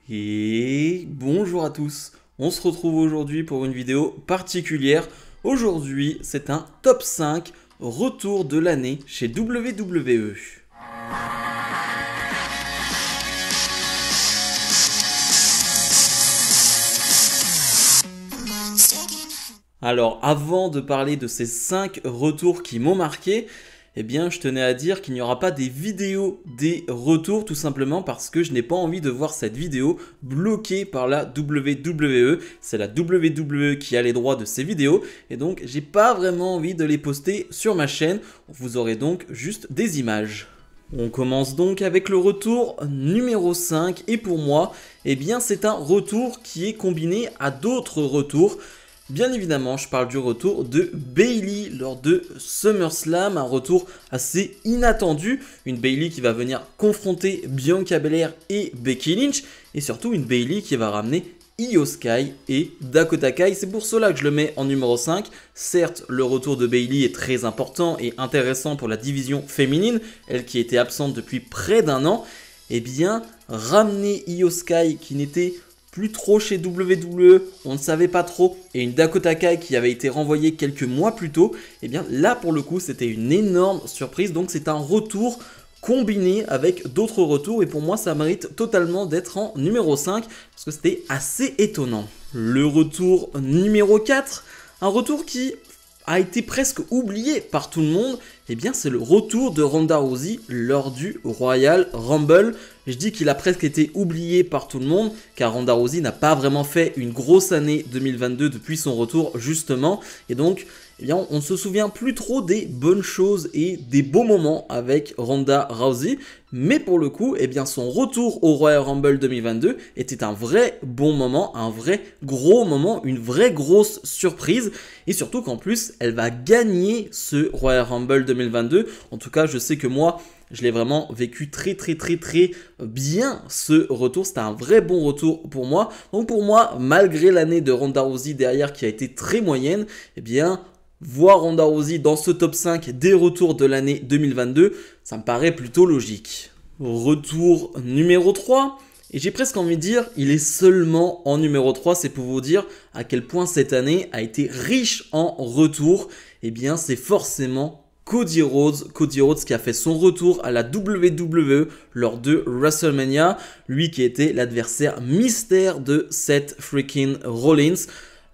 Et bonjour à tous, on se retrouve aujourd'hui pour une vidéo particulière. Aujourd'hui, c'est un top 5 retour de l'année chez WWE. Alors, avant de parler de ces 5 retours qui m'ont marqué, eh bien, je tenais à dire qu'il n'y aura pas des vidéos des retours, tout simplement parce que je n'ai pas envie de voir cette vidéo bloquée par la WWE. C'est la WWE qui a les droits de ces vidéos, et donc j'ai pas vraiment envie de les poster sur ma chaîne. Vous aurez donc juste des images. On commence donc avec le retour numéro 5, et pour moi, eh bien, c'est un retour qui est combiné à d'autres retours. Bien évidemment, je parle du retour de Bayley lors de SummerSlam, un retour assez inattendu, une Bayley qui va venir confronter Bianca Belair et Becky Lynch, et surtout une Bayley qui va ramener Io Sky et Dakota Kai. C'est pour cela que je le mets en numéro 5. Certes, le retour de Bayley est très important et intéressant pour la division féminine, elle qui était absente depuis près d'un an. Eh bien, ramener Io Sky qui n'était plus trop chez WWE, on ne savait pas trop, et une Dakota Kai qui avait été renvoyée quelques mois plus tôt, et bien là pour le coup c'était une énorme surprise, donc c'est un retour combiné avec d'autres retours, et pour moi ça mérite totalement d'être en numéro 5, parce que c'était assez étonnant. Le retour numéro 4, un retour qui a été presque oublié par tout le monde, et bien c'est le retour de Ronda Rousey lors du Royal Rumble. Je dis qu'il a presque été oublié par tout le monde, car Ronda Rousey n'a pas vraiment fait une grosse année 2022 depuis son retour justement, et donc eh bien, on ne se souvient plus trop des bonnes choses et des beaux moments avec Ronda Rousey, mais pour le coup, eh bien, son retour au Royal Rumble 2022 était un vrai bon moment, un vrai gros moment, une vraie grosse surprise, et surtout qu'en plus, elle va gagner ce Royal Rumble 2022. En tout cas, je sais que moi, je l'ai vraiment vécu très bien ce retour. C'était un vrai bon retour pour moi. Donc pour moi, malgré l'année de Ronda Rousey derrière qui a été très moyenne, eh bien, voir Ronda Rousey dans ce top 5 des retours de l'année 2022, ça me paraît plutôt logique. Retour numéro 3. Et j'ai presque envie de dire, il est seulement en numéro 3, c'est pour vous dire à quel point cette année a été riche en retours. Eh bien, c'est forcément Cody Rhodes qui a fait son retour à la WWE lors de WrestleMania, lui qui était l'adversaire mystère de Seth freaking Rollins.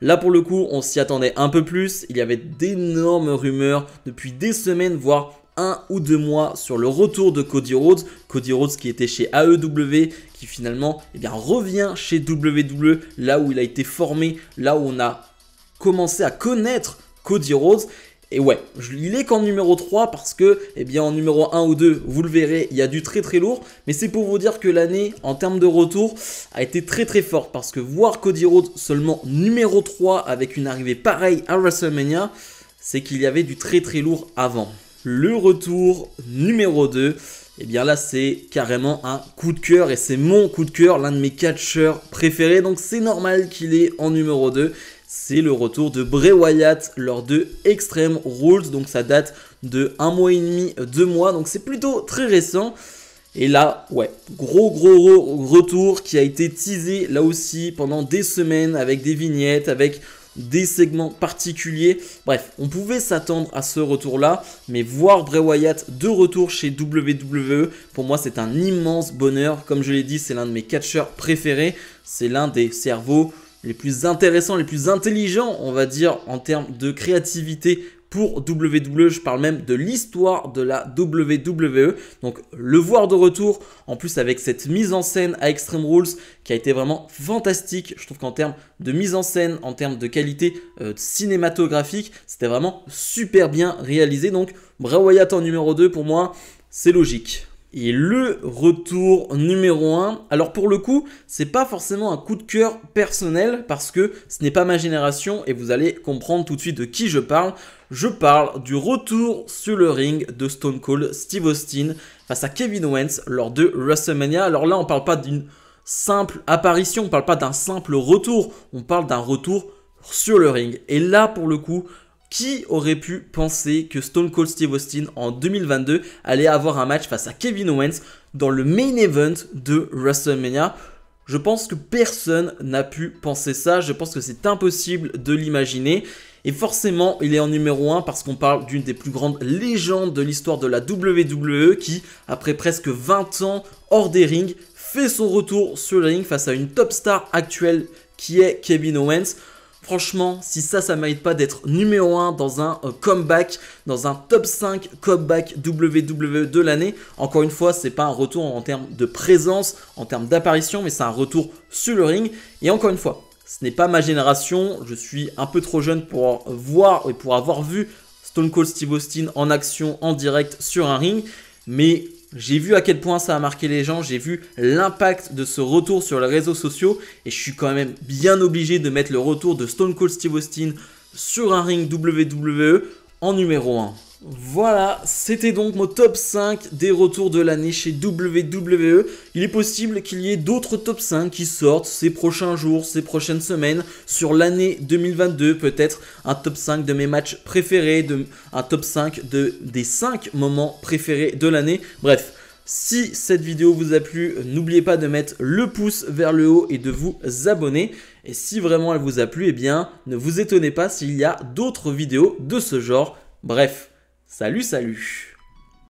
Là pour le coup on s'y attendait un peu plus, il y avait d'énormes rumeurs depuis des semaines voire 1 ou 2 mois sur le retour de Cody Rhodes qui était chez AEW, qui finalement eh bien, revient chez WWE, là où il a été formé, là où on a commencé à connaître Cody Rhodes. Et ouais, il est qu'en numéro 3 parce que, eh bien, en numéro 1 ou 2, vous le verrez, il y a du très lourd. Mais c'est pour vous dire que l'année, en termes de retour, a été très forte. Parce que voir Cody Rhodes seulement numéro 3 avec une arrivée pareille à WrestleMania, c'est qu'il y avait du très lourd avant. Le retour numéro 2, eh bien là, c'est carrément un coup de cœur. Et c'est mon coup de cœur, l'un de mes catcheurs préférés. Donc c'est normal qu'il est en numéro 2. C'est le retour de Bray Wyatt lors de Extreme Rules, donc ça date de 1 mois et demi, 2 mois, donc c'est plutôt très récent. Et là, ouais, gros retour qui a été teasé là aussi pendant des semaines avec des vignettes, avec des segments particuliers. Bref, on pouvait s'attendre à ce retour-là, mais voir Bray Wyatt de retour chez WWE, pour moi c'est un immense bonheur. Comme je l'ai dit, c'est l'un de mes catcheurs préférés, c'est l'un des cerveaux les plus intéressants, les plus intelligents, on va dire, en termes de créativité pour WWE. Je parle même de l'histoire de la WWE. Donc, le voir de retour, en plus avec cette mise en scène à Extreme Rules qui a été vraiment fantastique. Je trouve qu'en termes de mise en scène, en termes de qualité cinématographique, c'était vraiment super bien réalisé. Donc, Bray Wyatt en numéro 2, pour moi, c'est logique. Et le retour numéro 1, alors pour le coup, c'est pas forcément un coup de cœur personnel parce que ce n'est pas ma génération et vous allez comprendre tout de suite de qui je parle. Je parle du retour sur le ring de Stone Cold Steve Austin face à Kevin Owens lors de WrestleMania. Alors là, on parle pas d'une simple apparition, on parle pas d'un simple retour, on parle d'un retour sur le ring. Et là, pour le coup, qui aurait pu penser que Stone Cold Steve Austin en 2022 allait avoir un match face à Kevin Owens dans le main event de WrestleMania? Je pense que personne n'a pu penser ça, je pense que c'est impossible de l'imaginer. Et forcément, il est en numéro 1 parce qu'on parle d'une des plus grandes légendes de l'histoire de la WWE qui, après presque 20 ans hors des rings, fait son retour sur le ring face à une top star actuelle qui est Kevin Owens. Franchement, si ça mérite pas d'être numéro 1 dans un comeback, dans un top 5 comeback WWE de l'année. Encore une fois, c'est pas un retour en termes de présence, en termes d'apparition, mais c'est un retour sur le ring. Et encore une fois, ce n'est pas ma génération, je suis un peu trop jeune pour voir et pour avoir vu Stone Cold Steve Austin en action, en direct sur un ring, mais j'ai vu à quel point ça a marqué les gens, j'ai vu l'impact de ce retour sur les réseaux sociaux et je suis quand même bien obligé de mettre le retour de Stone Cold Steve Austin sur un ring WWE en numéro 1. Voilà, c'était donc mon top 5 des retours de l'année chez WWE. Il est possible qu'il y ait d'autres top 5 qui sortent ces prochains jours, ces prochaines semaines, sur l'année 2022. Peut-être un top 5 de mes matchs préférés, un top 5 des 5 moments préférés de l'année. Bref, si cette vidéo vous a plu, n'oubliez pas de mettre le pouce vers le haut et de vous abonner. Et si vraiment elle vous a plu, eh bien, ne vous étonnez pas s'il y a d'autres vidéos de ce genre. Bref. Salut, salut!